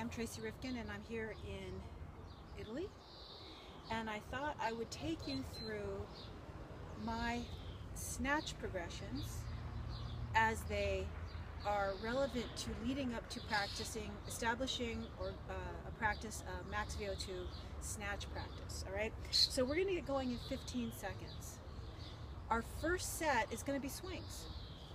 I'm Tracy Reifkind and I'm here in Italy, and I thought I would take you through my snatch progressions as they are relevant to leading up to establishing a practice of Max Vo2 snatch practice. All right, so we're going to get going in 15 seconds. Our first set is going to be swings.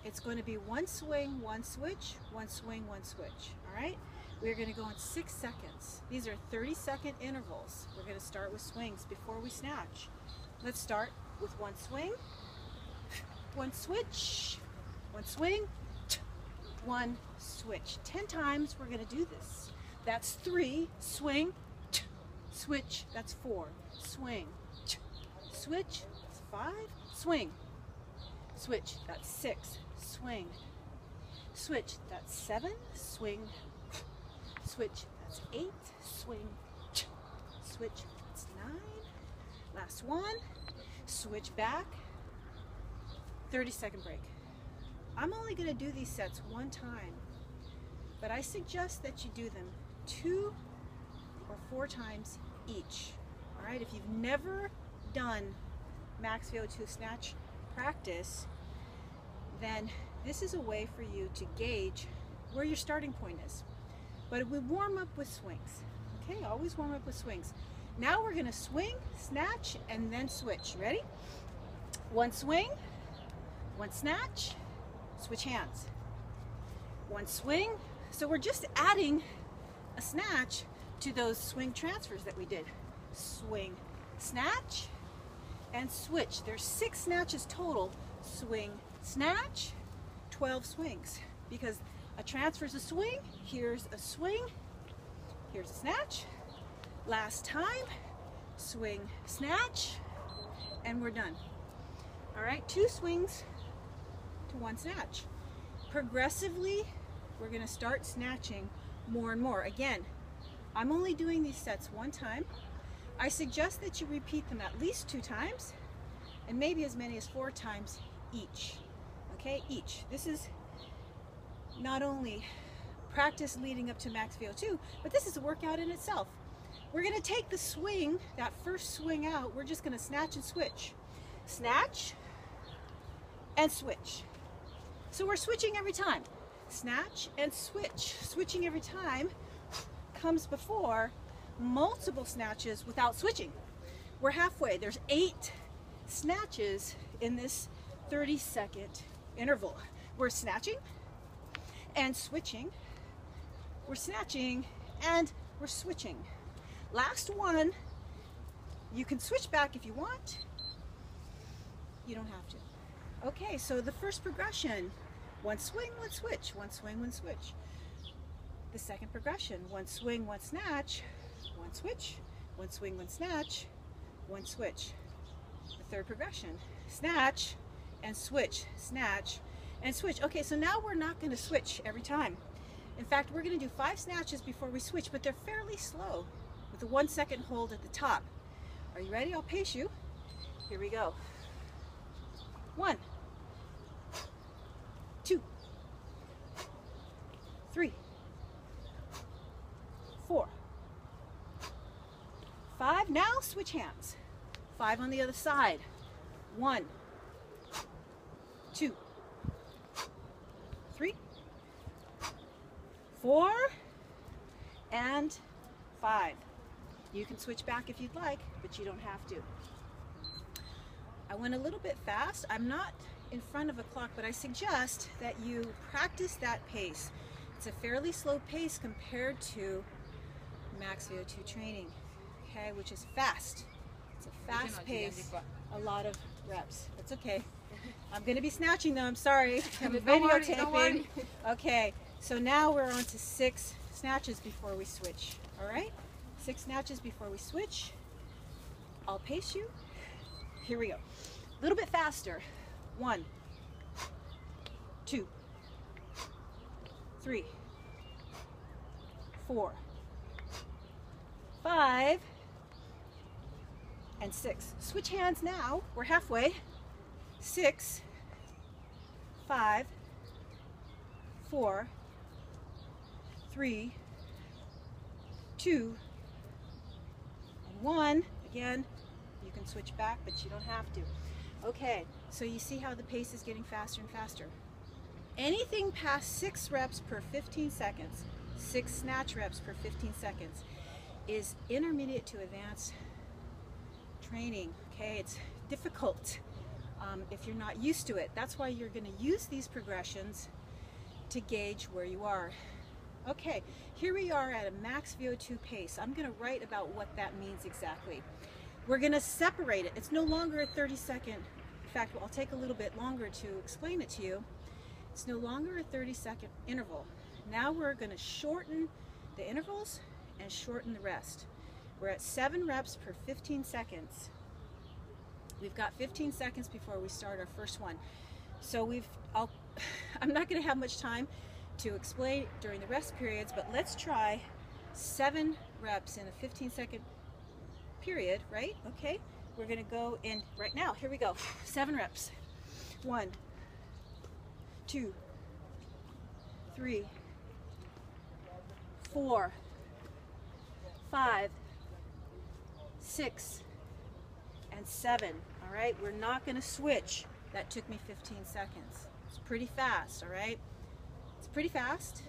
It's going to be one swing, one switch, one swing, one switch. All right, we're going to go in 6 seconds. These are 30-second intervals. We're going to start with swings before we snatch. Let's start with one swing, one switch, one swing, one switch. 10 times we're going to do this. That's 3, swing, switch, that's 4, swing, switch, that's 5, swing, switch, that's 6, swing, switch, that's 7, swing, switch, that's 8, swing, switch, that's 9, last one, switch back, 30-second break. I'm only going to do these sets one time, but I suggest that you do them 2 or 4 times each. All right, if you've never done Max Vo2 snatch practice, then this is a way for you to gauge where your starting point is. But we warm up with swings. Okay, always warm up with swings. Now we're going to swing, snatch, and then switch. Ready? One swing, one snatch, switch hands. One swing. So we're just adding a snatch to those swing transfers that we did. Swing, snatch, and switch. There's 6 snatches total. Swing, snatch, 12 swings. Because a transfer is a swing, here's a swing, here's a snatch. Last time, swing, snatch, and we're done. All right, 2 swings to 1 snatch. Progressively, we're going to start snatching more and more. Again, I'm only doing these sets one time. I suggest that you repeat them at least 2 times and maybe as many as 4 times each. Okay, each. This is not only practice leading up to Max Vo2, but this is a workout in itself. We're going to take the swing, that first swing out, we're just going to snatch and switch. Snatch and switch. So we're switching every time. Snatch and switch. Switching every time comes before multiple snatches without switching. We're halfway. There's 8 snatches in this 30-second interval. We're snatching and switching. We're snatching and we're switching. Last one, you can switch back if you want. You don't have to. Okay, so the first progression, one swing, one switch, one swing, one switch. The second progression, one swing, one snatch, one switch, one swing, one snatch, one switch. The third progression, snatch and switch, snatch and switch. Okay, so now we're not going to switch every time. In fact, we're going to do 5 snatches before we switch, but they're fairly slow with a 1-second hold at the top. Are you ready? I'll pace you. Here we go. 1, 2, 3, 4, 5. Now switch hands. 5 on the other side. 1, 2, 3, 4, and 5. You can switch back if you'd like, but you don't have to. I went a little bit fast. I'm not in front of a clock, but I suggest that you practice that pace. It's a fairly slow pace compared to Max Vo2 training, okay, which is fast. It's a fast pace, a lot of reps. That's okay. I'm going to be snatching though, I'm sorry. I'm videotaping. Don't worry. Okay, so now we're on to 6 snatches before we switch, all right? 6 snatches before we switch. I'll pace you. Here we go. A little bit faster. 1, 2, 3, 4, 5, and 6. Switch hands now. We're halfway. 6, 5, 4, 3, 2, and 1. Again, you can switch back, but you don't have to. Okay, so you see how the pace is getting faster and faster. Anything past 6 reps per 15 seconds, 6 snatch reps per 15 seconds, is intermediate to advanced training. Okay, it's difficult if you're not used to it. That's why you're going to use these progressions to gauge where you are. Okay, here we are at a Max Vo2 pace. I'm going to write about what that means exactly. We're going to separate it. It's no longer a 30-second. In fact, I'll take a little bit longer to explain it to you. It's no longer a 30-second interval. Now we're going to shorten the intervals and shorten the rest. We're at 7 reps per 15 seconds. We've got 15 seconds before we start our first one. So I'm not going to have much time to explain during the rest periods, but let's try 7 reps in a 15-second period, right? Okay, we're going to go in right now. Here we go. 7 reps. 1, 2, 3, 4, 5, 6, and 7. All right, we're not going to switch. That took me 15 seconds. It's pretty fast, all right? It's pretty fast,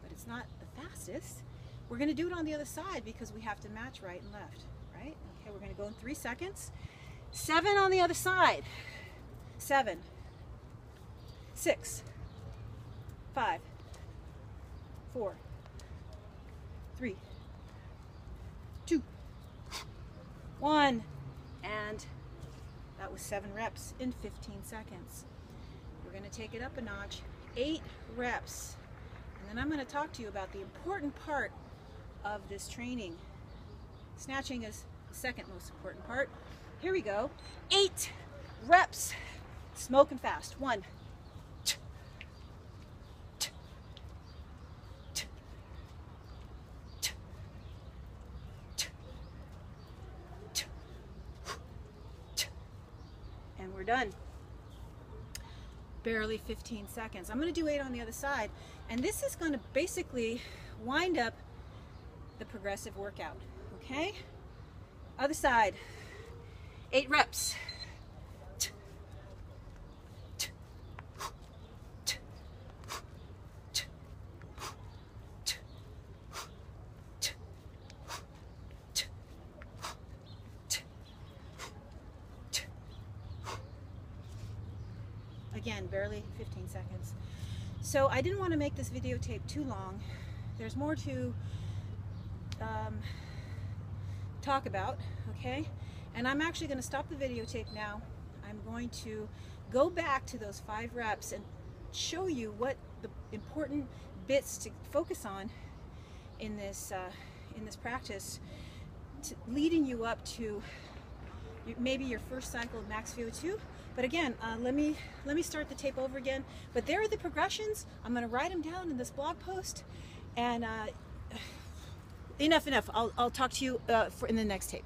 but it's not the fastest. We're going to do it on the other side because we have to match right and left, right? Okay, we're going to go in 3 seconds. 7 on the other side. 7, 6, 5, 4, 3, 2, 1, and that was 7 reps in 15 seconds. We're going to take it up a notch, 8 reps, and then I'm going to talk to you about the important part of this training. Snatching is the second most important part. Here we go. 8 reps, smoking fast. 1, 2, we're done. Barely 15 seconds. I'm going to do 8 on the other side, and this is going to basically wind up the progressive workout. Okay? Other side. 8 reps. Again, barely 15 seconds. So I didn't want to make this videotape too long. There's more to talk about, okay? And I'm actually going to stop the videotape now. I'm going to go back to those 5 reps and show you what the important bits to focus on in this practice, leading you up to maybe your first cycle of Max Vo2. But again, let me start the tape over again. But there are the progressions. I'm going to write them down in this blog post. And enough. I'll talk to you in the next tape.